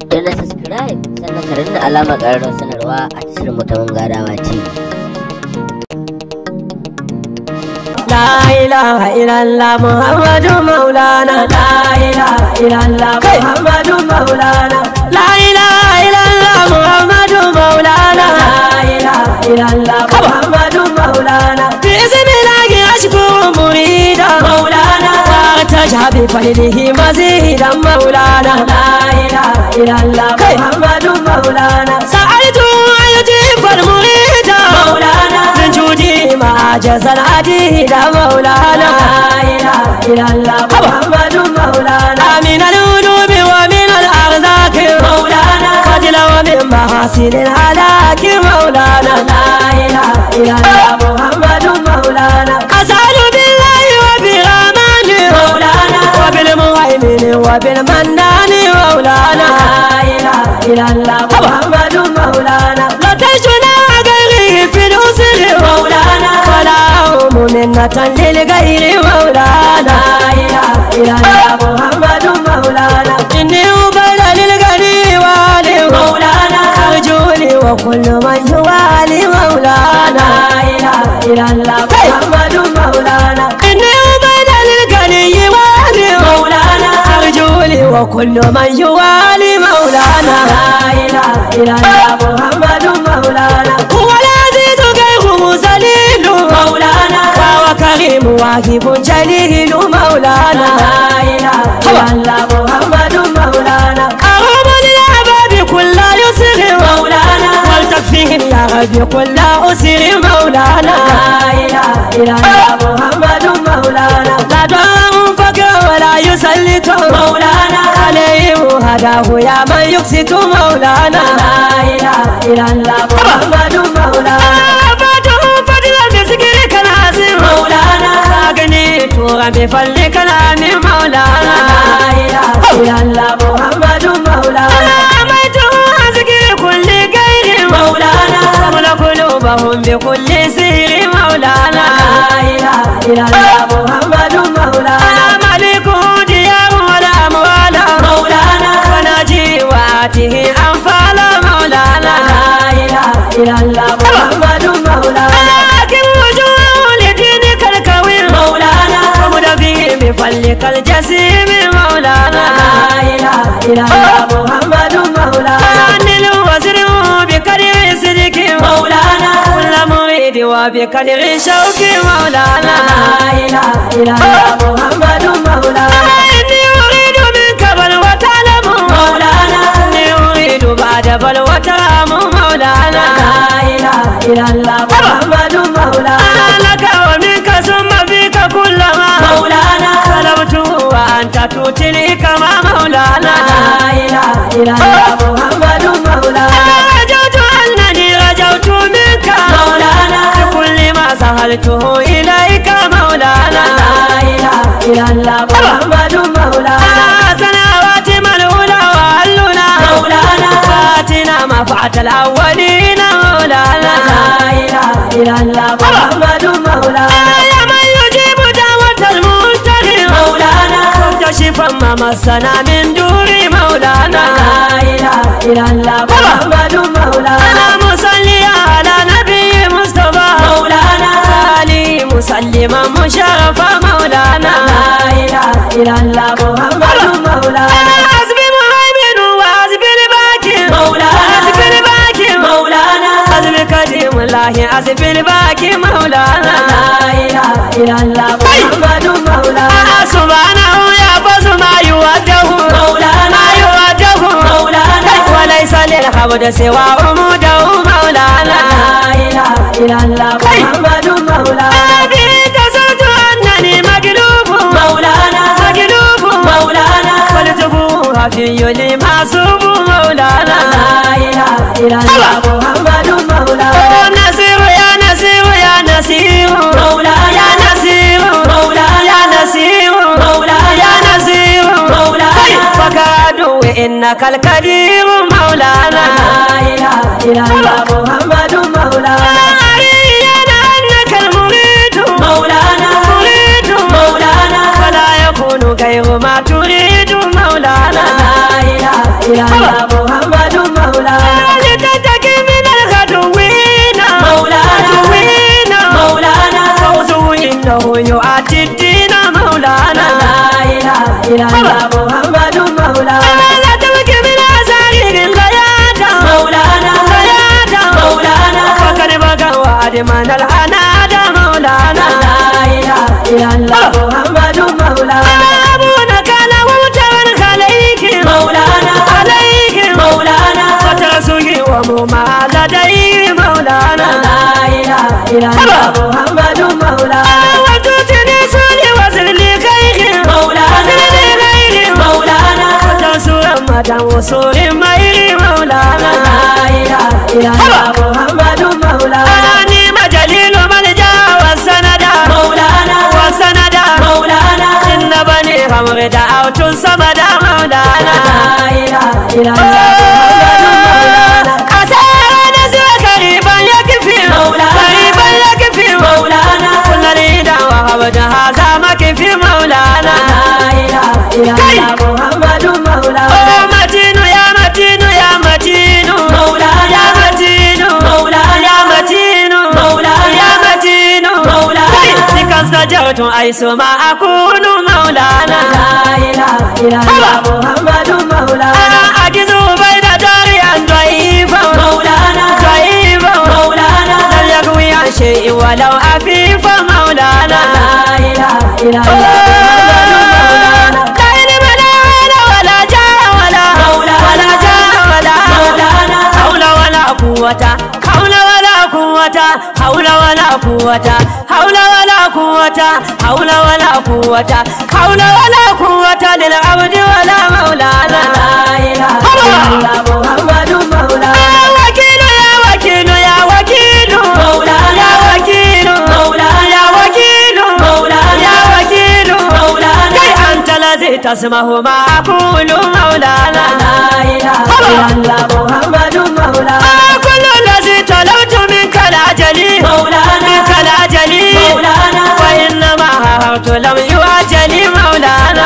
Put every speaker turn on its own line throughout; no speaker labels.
na subscribe sannan ka danna alamar ƙararrawar sanarwa a tashar mu ta Wangarawa TV.
La ilaha illallah Muhammadu Maulana. La ilaha illallah Muhammadu Maulana. La ilaha illallah Muhammadu Maulana. La ilaha illallah Muhammadu Maulana. Bismillahi ashkuru murida Maulana. Tajabi fadlihi mazidan Maulana. La ilaha illallah Muhammadu Maulana. Sa'altu ayuti murida Maulana. Min judi ma jazal adida Maulana. La ilaha illallah Muhammadu Maulana. Min al-udubi wa min al-arzaq Maulana. Fadla wa min mahasin al-halak Maulana. La ilaha illallah Muhammadu Maulana. Asalu billahi wa bi rahmani Maulana. Wa bil muhaymin wa bil mandani Maulana. La ilaha illallah Muhammadu Maulana. La tajuna ghairi fil usri Maulana. Wala mu'minatan lil ghairi Maulana. La ilaha illallah Muhammadu Maulana. Inni ubada lil ghairi wali Maulana. Arjuli wa kullu man yuwali Maulana. La ilaha illallah Muhammadu Maulana. Inni ubada lil ghairi wali Maulana. Arjuli wa kullu man yuwali Maulana. La ilaha illallah Muhammadu Maulana. Wala zidu ghayru zalilu Maulana. Wa karim wahibun jalilu Maulana. La ilaha illallah Muhammadu Maulana. Arama lil abadi kullu yusri Maulana. Wal takfihim ya rabbi kullu usri Maulana. La ilaha illallah Muhammadu Maulana. La da'u faka wala yusallitu Maulana. Alayhi hadahu ya man yuksitu Maulana. La ilaha illallah Muhammadu Maulana. Rabbi falli kalami Maulana. La ilaha illallah Muhammadu Maulana. Amaitu azkiri kulli ghairi Maulana. Amla qulubahum bi kulli sirri Maulana. La ilaha illallah Muhammadu Maulana. Maliku diyaru wal amwala Maulana. Wa najiwatihi anfala Maulana. La ilaha illallah Muhammadu Maulana. بفلك الجسيم مولانا. لا إله إلا الله محمد مولانا. أنل وزره بكرم صدق مولانا. كل مريد وبكدر شوق مولانا. لا إله إلا الله محمد مولانا. إني أريد منك بلوة علم مولانا. إني أريد بعد بلوة رام مولانا. لا إله إلا الله محمد مولانا. لك ومنك ثم فيك كل ما مولانا. وأنت تؤتي كما مولانا. لا إله إلا الله محمد مولانا. رجوت أنني رجوت منك مولانا. بكل ما سهلته إليك مولانا. لا إله إلا الله محمد مولانا. سنوات ملؤولة وعلنا مولانا. فاتنا ما فعت الأولين مولانا. لا إله إلا الله محمد مولانا. شفا ما مسنا من دور مولانا. لا إله إلا الله محمد مولانا. أنا مصلي على نبي مصطفى مولانا. علي مسلما مشرفا مولانا. لا إله إلا الله محمد مولانا. أنا حسبي مهيمن وحسبي الباكي مولانا. حسبي الباكي مولانا. حسبي كريم الله حسبي الباكي مولانا. لا إله إلا الله محمد مولانا. سبحانه ما يوده مولانا. يوده مولانا. وليس للعبد سوى عموده مولانا. لا إله إلا الله محمد مولانا. به اتصلت أنني مقلوب مولانا. مقلوب مولانا. والتفوها في لي معصوب مولانا. لا إله إلا الله محمد مولانا. نصير يا نصير يا نصير مولانا. يا نصير مولانا. يا نصير مولانا. يا نصير فكادوا إنك الكبير مولانا. لا إله إلا الله محمد مولانا. أرينا أنك المريد مولانا. مريد مولانا. فلا يكون غير ما تريد مولانا. لا إله illallah Muhammadun Maulana لتنتقي من الغدوين مولانا فوزه إنه يؤتي الدين مولانا لا إله إلا الله محمد مولانا لا تبكي من أسارير الغياتا مولانا فقد بقى وادمان العناد مولانا لا إله إلا الله محمد مولانا أبونا كان ومتوان عليك مولانا فترسوه ومما لديه مولانا لا إله إلا الله محمد مولانا وتوتني سولي وزر لي خير مولانا فترسوه مدى وصول مير مولانا لا إله إلا الله محمد مولانا أني مجليل ملجا وسندا مولانا إن بني غمر دعوت سمدا مولانا لا إله إلا الله هذا ما كيف مولانا لا إله إلا الله محمد مولانا متين يا متين يا متين مولانا يا متين مولانا يا متين مولانا يا متين مولانا لك استجرت أيس ما أكون مولانا لا إله إلا الله محمد مولانا أنا أجز بين داري أن ضعيفا مولانا لم يقوي عن شيء ولو أفيف مولانا إلى الله مولانا لا علم لا ولا جاه ولا مولانا حول ولا قوة للعبد ولا مولانا لا إله إلا الله محمد مولانا وكيل يا وكيل يا وكيل مولانا يا وكيل مولانا يا وكيل مولانا يا وكيل مولانا كي أنت الذي تسمع ما أقول مولانا لا إله إلا الله محمد مولانا كل الذي طلبت منك الأجلي مولانا وإنما هربت لم يؤجلي مولانا لا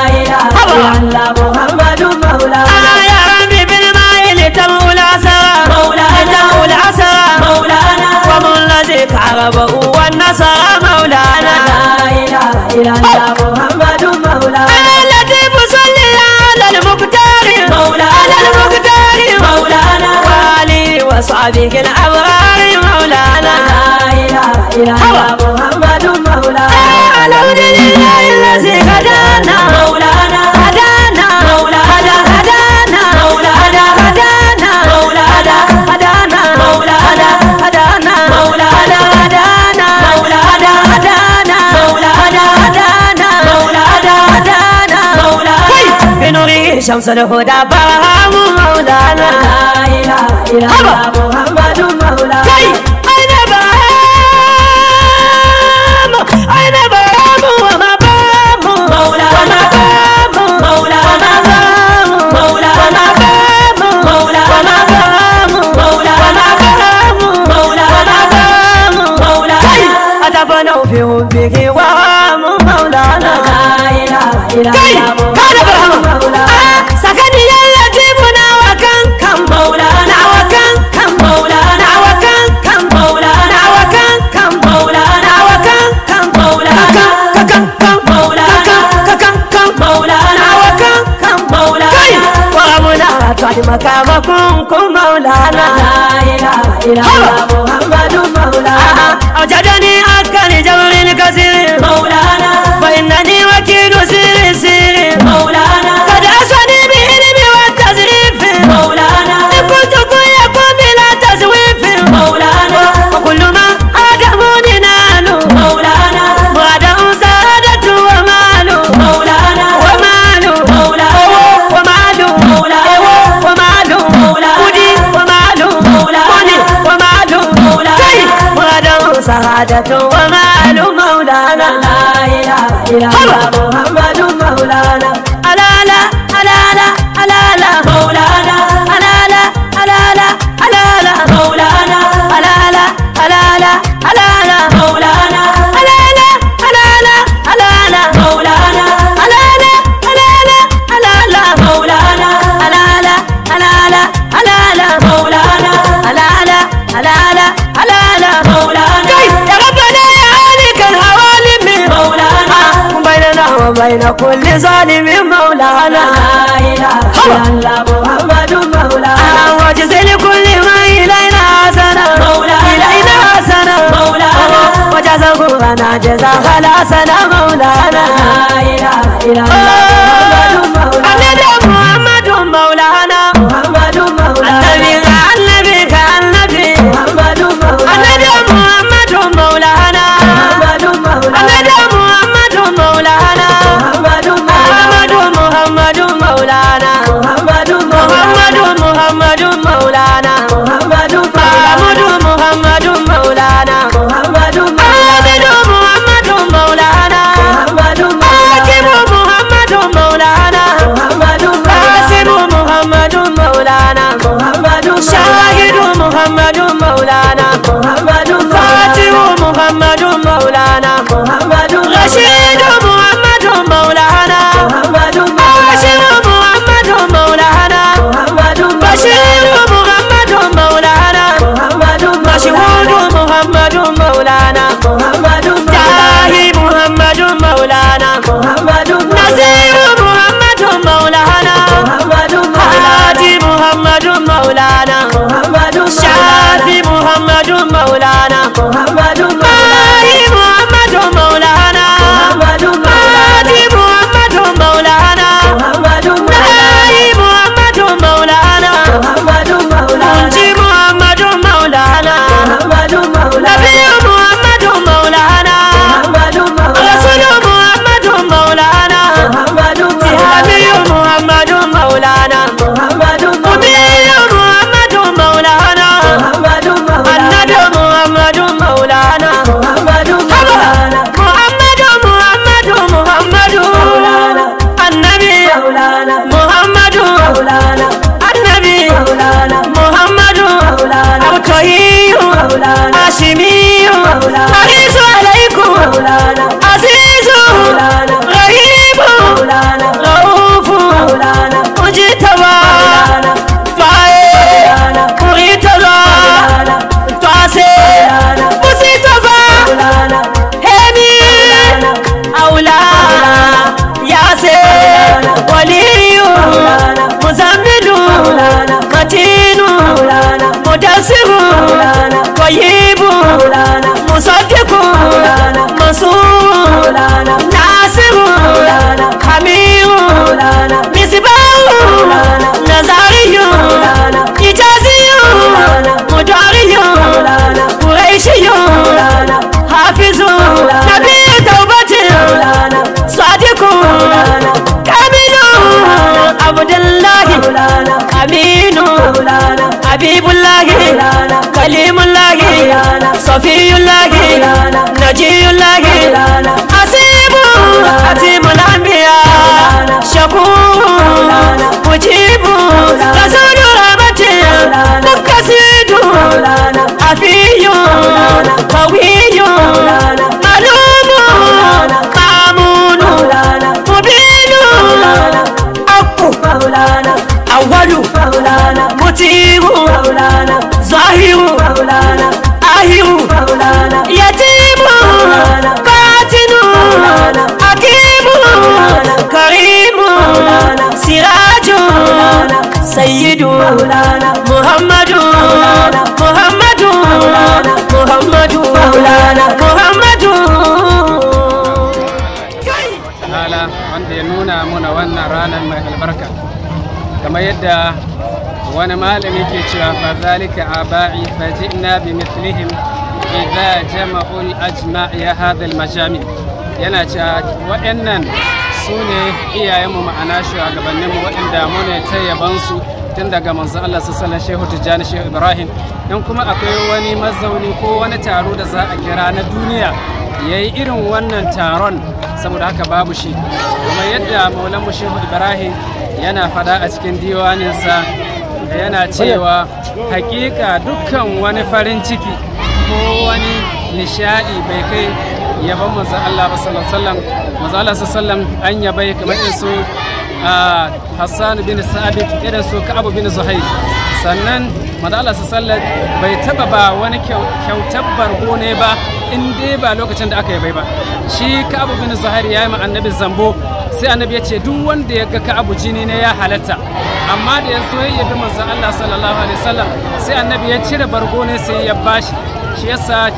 إله إلا الله محمد مولانا يا ربي بالماء لتمول عسى مولانا ومن الذي كعربه والنصر مولانا لا إله إلا الله محمد مولانا اللطيف صلي على المختار مولانا وآله وصحبه الأبرار مولانا لا إله إلا الله محمد مولانا الحمد لله الذي هدانا مولانا بنوره شمس الهدى برهام مولانا لا إله إلا الله محمد مولانا أين برهام وما بام مولانا أتبنوا في حبك وهام مولانا لا إله إلا الله سكني اللطيف ناوكان كم مولانا وكان كم مولانا وكان كم مولانا وكان كم مولانا وكان كم مولانا كم مولانا كم مولانا وكان كم مولانا وأمنا تعد مكانكم مولانا لا إله إلا الله محمد مولانا أوجدني أكل جبر الكثير مولانا فإنني وكيل سير مولانا قد أسني بالعلم والتزريف مولانا إن كنت يكون بلا تزويف مولانا وكل ما آدم ننال مولانا وآدم سعادة ومال مولانا ومال ودي ومال وآدم سعادة ومال مولانا لا إله إلا الله محمد مولانا ألا لا ألا لا ألا لا مولانا ألا لا ألا لا ألا لا مولانا ألا لا ألا لا ألا لا مولانا ألا لا ألا لا ألا لا مولانا ألا لا ألا لا ألا لا مولانا ألا لا كل ظالم مولانا لا إله إلا الله محمد مولانا وجزي لكل ما إلينا حسنا إلينا حسنا وجزاه أنا جزا خلاصنا مولانا لا إله إلا الله محمد مولانا النبي محمد مولانا النبي محمد مولانا محمد مولانا محمد مولانا محمد مولانا شاهد محمد مولانا محمد فاتح محمد مولانا محمد رشيد محمد مولانا محمد بشير محمد مولانا محمد بشير محمد مولانا محمد مشهود محمد مولانا محمد جاهي محمد مولانا محمد نزير محمد مولانا محمد هادي محمد مولانا محمد شافي محمد مولانا محمد ماهي محمد مولانا محمد هادي محمد مولانا محمد ناهي محمد مولانا محمد منجي محمد مولانا محمد نبي محمد مولانا محمد رسول محمد مولانا محمد تهامي محمد مولانا محمد مبين محمد مولانا محمد النبي محمد مولانا محمد محمد مولانا النبي مولانا محمد مولانا النبي مولانا محمد مولانا أبطهي مولانا هاشمي مولانا حريص عليكم مولانا عزيز مولانا غريب مولانا رؤوف مولانا مجتبى مولانا فايد مريتضى تعسي مصطفى مولانا هني أولى ياسر ولي مزمل متين مدسر طيب مصدق منصور ناصر خمير مصباح نزاري إجازي مداري قريشي حافظ نبي توبة صادق كامل عبد الله أمين حبيب الله كليم الله صفي الله نجي الله حسيب حتيم الأنبياء شكور مجيب رسول رحمة مقصد عفي قوي معلوم مامون مبين أقو أول مطيع ظاهر آهر يتيم باطن حكيم كريم سراج سيد محمد محمد محمد مولانا محمد
ta'ala wanda ya nuna muna wannan ranar mai albarka kamar yadda wani malami ke cewa fa zalika aba'i faji'na bi mithlihim idza jama'u al-ajma' ya hadha al-majami yana cewa waɗannan sune iyayenmu ma'ana shugabanninmu waɗanda mu ne tayyabansu tun daga manzo Allah sallallahu Shehu Tijjani Shehu Ibrahim dan kuma akwai wani mazauni ko wani taro da za a kira na duniya yayi irin wannan taron saboda haka babu shi kuma yadda Maulana Shehu Ibrahim yana fada a cikin diwaninsa yana cewa hakika dukkan wani farin ciki ko wani nishadi bai kai yaban manzo Allah sallallahu alaihi wasallam manzo Allah sallallahu alaihi wasallam an yabai kamar su Hassan bin Sabit irin su Ka'ab bin Zuhair sannan manzo sallallahu bai taba ba wani kyautar bargo ne ba in dai ba lokacin da aka yi bai ba shi Ka'ab bin Zuhair yayi ma annabi zambo sai annabi ya ce duk wanda ya ga Ka'abu jini ne ya halatta, amma da ya so ya bi manzon Allah sallallahu alaihi wasallam sai annabi ya cire bargo ne sai ya bashi. Shi yasa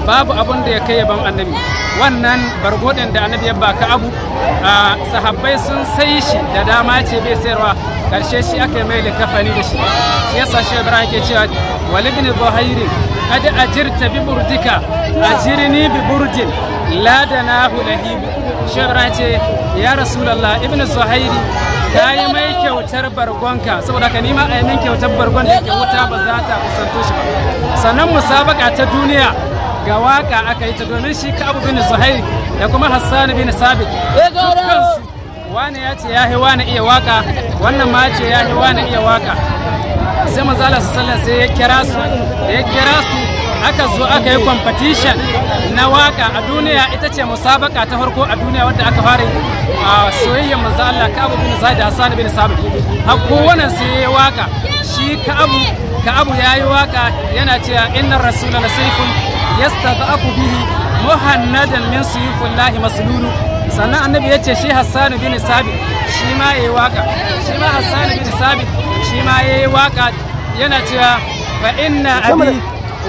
babu abun da ya kai yaban annabi. Wannan bargo din da annabi ya ba Ka'abu, sahabbai sun sai shi da dama ce bai sayarwa, karshe shi aka yi mai likafani da shi. Shi yasa shi Ibrahim ke cewa walibin Zuhairi qad ajirta bi burdika ajirni bi burdin la danahu lahibu. Shi Ibrahim ce ya Rasulullah, ibn Zuhairi ka yi mai kyautar bargonka, saboda ka nima a yi min kyautar bargon da ke wuta ba za ta kusanto shi ba. Sannan musabaka ta duniya ga waka aka yi ta domin shi Ka'ab bin Zuhair da kuma Hassan bin Sabit dukkansu wani ya ce ya yi wani iya waka, wannan ma ce ya yi wani iya waka. Sai manzo Allah sallallahu alaihi wasallam sai ya kira su aka zo aka yi competition na waka a duniya. Ita ce musabaka ta farko a duniya wadda aka fara a soyayyar manzo Allah Ka'ab bin Zuhair da Hassan bin Sabit. Har kowanne sai ya waka, shi Ka'abu ya yi waka yana cewa innar rasula lasayfun yastad'afu bihi muhannadan min suyufillahi maslulu. Sannan annabi ya ce shi Hassan bin Sabit shi ma yayi waka, shi ma Hassan bin Sabit shi ma yayi waka yana cewa fa inna abi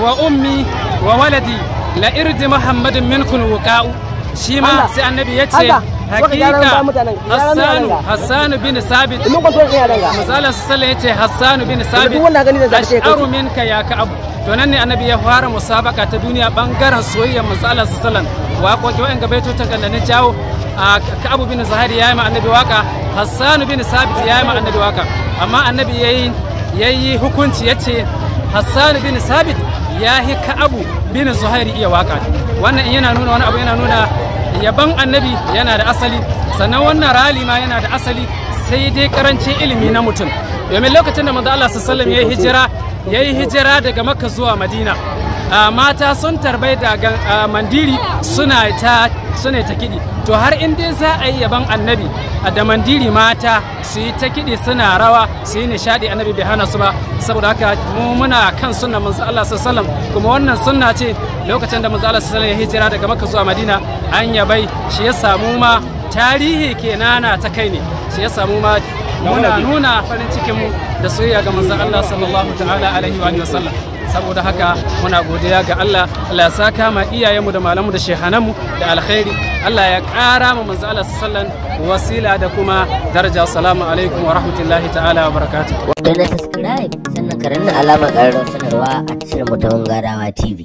wa ummi wa waladi la irdi muhammadin minkum wuqa'u. Shi ma sai annabi ya ce hakika Hassan bin Sabit, misalan sallah ya ce Hassan bin Sabit ash'aru minka ya Ka'abu. To nan ne annabi ya fara musabaka ta duniya bangaren soyayyar misalan sallan waƙoƙi wa'in gabaitotan kan da na jawo. Ka'abu bin Zuhair ya yi ma annabi waka, Hassan bin Sabit ya yi ma annabi waka, amma annabi yayi hukunci ya ce Hassan bin Sabit ya yi Ka'abu bin Zuhair iya waka. Wannan yana nuna wani abu, yana nuna yaban annabi yana da asali, sannan wannan rali ma yana da asali, sai dai karancin ilimi na mutum. Domin lokacin da manzo Allah sallallahu alaihi wasallam yayi hijira daga Makka zuwa Madina, mata sun tarbai da mandiri suna ta kiɗi. To har in dai za a yi yaban annabi da mandiri mata su yi ta kiɗi suna rawa su yi nishaɗi, annabi bai hana su ba. Saboda haka mu muna kan sunna manzo Allah sallallahu alaihi wasallam, kuma wannan sunna ce lokacin da manzo Allah sallallahu alaihi wasallam ya hijira daga Makka zuwa Madina an yabai. Shi ya samu ma tarihi kenana ta kai ne, shi ya samu ma muna nuna farin cikin mu da soyayya ga manzo Allah sallallahu ta'ala alaihi wa sallam. Saboda haka muna godiya ga Allah, Allah ya saka ma iyayenmu da malamu da shehananmu da alkhairi, Allah ya ƙara mu manzo Allah sallallahu wasila da kuma daraja. Assalamu alaikum wa rahmatullahi ta'ala wa barakatuh.
Da na subscribe sannan ka danna alamar ƙararrawar sanarwa a tashar mu ta Wangarawa TV.